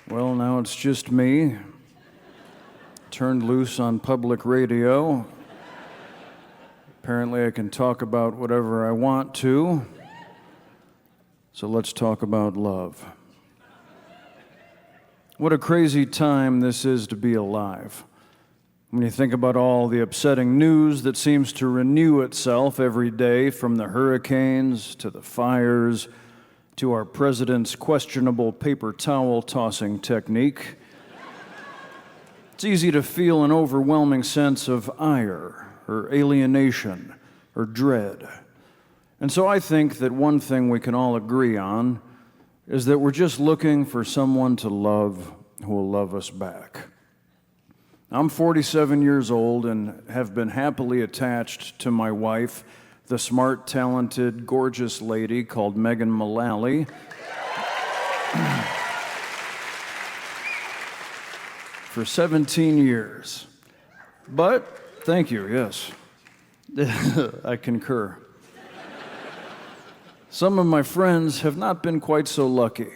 Well, now it's just me, turned loose on public radio. Apparently I can talk about whatever I want to. So let's talk about love. What a crazy time this is to be alive. When you think about all the upsetting news that seems to renew itself every day, from the hurricanes to the fires to our president's questionable paper towel tossing technique, it's easy to feel an overwhelming sense of ire or alienation or dread. And so I think that one thing we can all agree on is that we're just looking for someone to love who will love us back. I'm 47 years old and have been happily attached to my wife, the smart, talented, gorgeous lady called Megan Mullally, for 17 years. But, thank you, yes, I concur. Some of my friends have not been quite so lucky,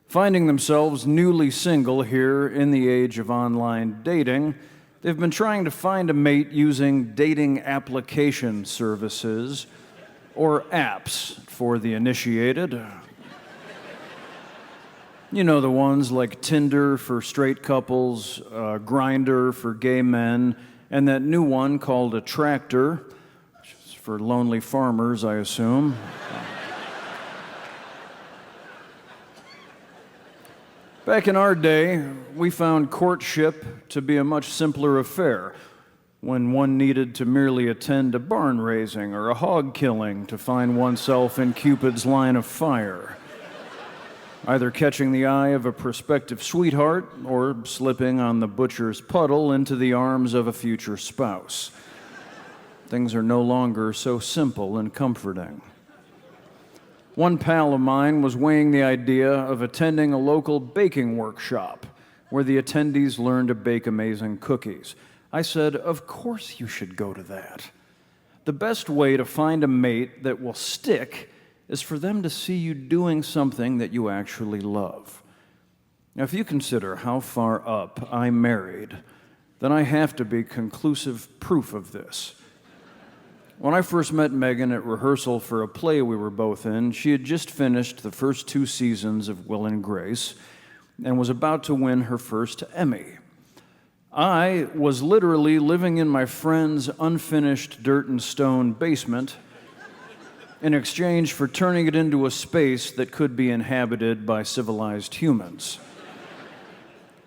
finding themselves newly single here in the age of online dating. They've been trying to find a mate using dating application services or apps for the initiated. You know, the ones like Tinder for straight couples, Grindr for gay men, and that new one called Attractor, which is for lonely farmers, I assume. Back in our day, we found courtship to be a much simpler affair when one needed to merely attend a barn raising or a hog killing to find oneself in Cupid's line of fire, either catching the eye of a prospective sweetheart or slipping on the butcher's puddle into the arms of a future spouse. Things are no longer so simple and comforting. One pal of mine was weighing the idea of attending a local baking workshop where the attendees learned to bake amazing cookies. I said, "Of course you should go to that. The best way to find a mate that will stick is for them to see you doing something that you actually love." Now, if you consider how far up I married, then I have to be conclusive proof of this. When I first met Megan at rehearsal for a play we were both in, she had just finished the first 2 seasons of Will and Grace and was about to win her first Emmy. I was literally living in my friend's unfinished dirt and stone basement in exchange for turning it into a space that could be inhabited by civilized humans.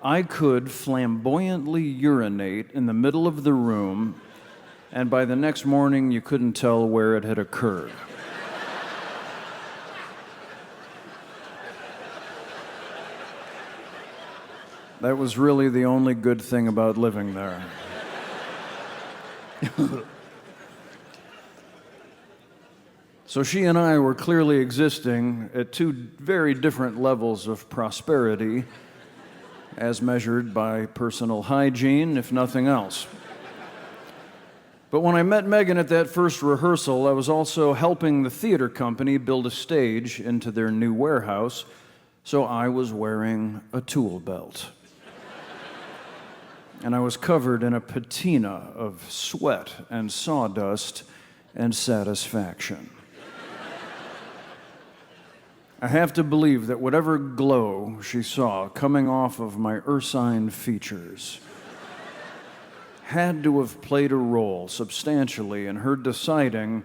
I could flamboyantly urinate in the middle of the room, and by the next morning, you couldn't tell where it had occurred. That was really the only good thing about living there. So she and I were clearly existing at 2 very different levels of prosperity, as measured by personal hygiene, if nothing else. But when I met Megan at that first rehearsal, I was also helping the theater company build a stage into their new warehouse, so I was wearing a tool belt. And I was covered in a patina of sweat and sawdust and satisfaction. I have to believe that whatever glow she saw coming off of my ursine features had to have played a role substantially in her deciding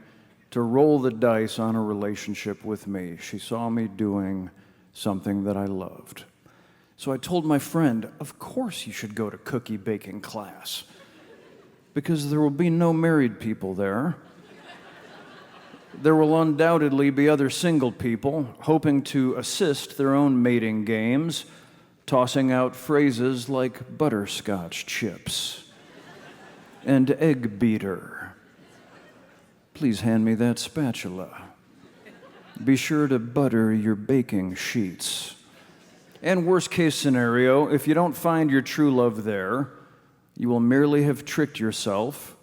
to roll the dice on a relationship with me. She saw me doing something that I loved. So I told my friend, "Of course you should go to cookie baking class, because there will be no married people there. There will undoubtedly be other single people hoping to assist their own mating games, tossing out phrases like butterscotch chips and egg beater. Please hand me that spatula. Be sure to butter your baking sheets." And worst case scenario, if you don't find your true love there, you will merely have tricked yourself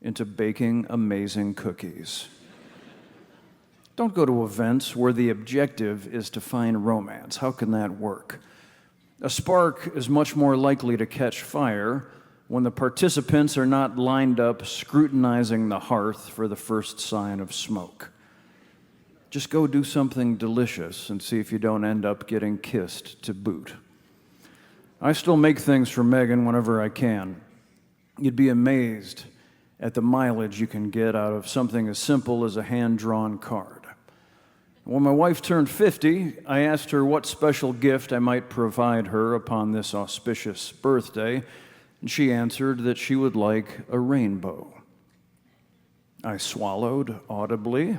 into baking amazing cookies. Don't go to events where the objective is to find romance. How can that work? A spark is much more likely to catch fire when the participants are not lined up scrutinizing the hearth for the first sign of smoke. Just go do something delicious and see if you don't end up getting kissed to boot. I still make things for Megan whenever I can. You'd be amazed at the mileage you can get out of something as simple as a hand-drawn card. When my wife turned 50, I asked her what special gift I might provide her upon this auspicious birthday, and she answered that she would like a rainbow. I swallowed audibly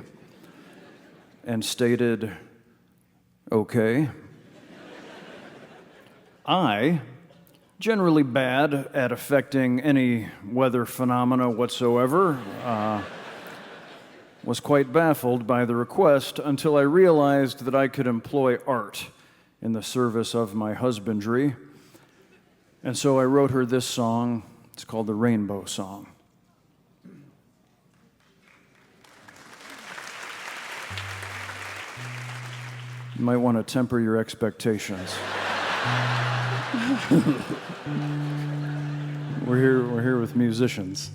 and stated, "Okay." I, generally bad at affecting any weather phenomena whatsoever, was quite baffled by the request until I realized that I could employ art in the service of my husbandry. And so I wrote her this song. It's called the Rainbow Song. You might want to temper your expectations. We're here with musicians.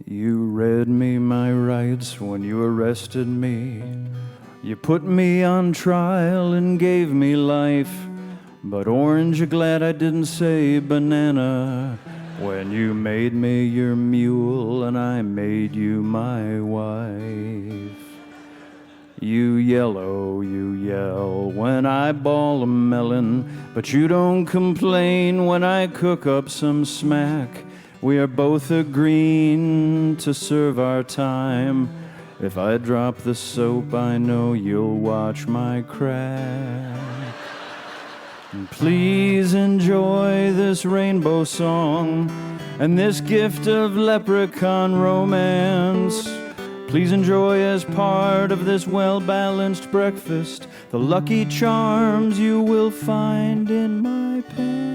You read me my rights when you arrested me. You put me on trial and gave me life. But orange, you're glad I didn't say banana when you made me your mule and I made you my wife. You yellow, you yell when I ball a melon, but you don't complain when I cook up some smack. We are both agreeing to serve our time. If I drop the soap, I know you'll watch my crack. And please enjoy this rainbow song and this gift of leprechaun romance. Please enjoy as part of this well-balanced breakfast the lucky charms you will find in my pants.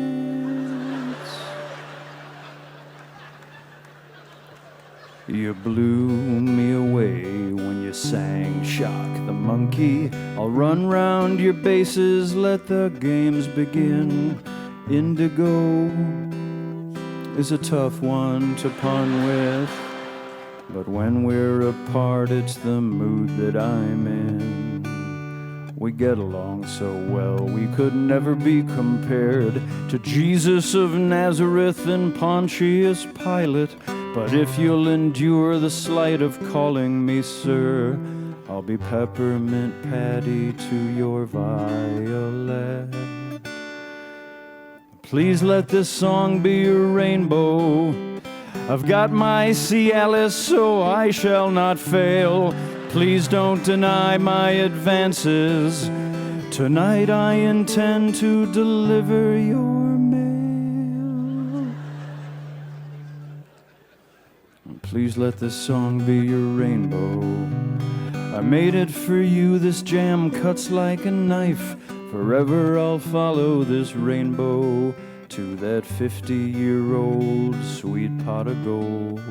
You blew me away when you sang Shock the Monkey. I'll run round your bases, let the games begin. Indigo is a tough one to pun with, but when we're apart, it's the mood that I'm in. We get along so well, we could never be compared to Jesus of Nazareth and Pontius Pilate. But if you'll endure the slight of calling me sir, I'll be Peppermint Patty to your Violet. Please let this song be your rainbow. I've got my Cialis, so I shall not fail. Please don't deny my advances. Tonight I intend to deliver your mail. Please let this song be your rainbow. I made it for you, this jam cuts like a knife. Forever I'll follow this rainbow to that 50-year-old sweet pot of gold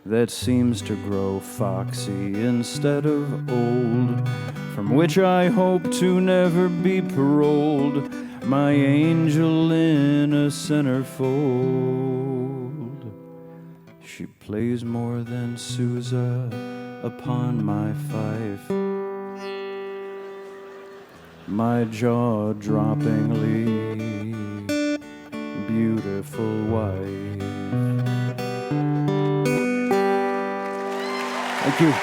that seems to grow foxy instead of old, from which I hope to never be paroled, my angel in a centerfold. She plays more than Sousa upon my fife, my jaw-droppingly beautiful wife. Thank you.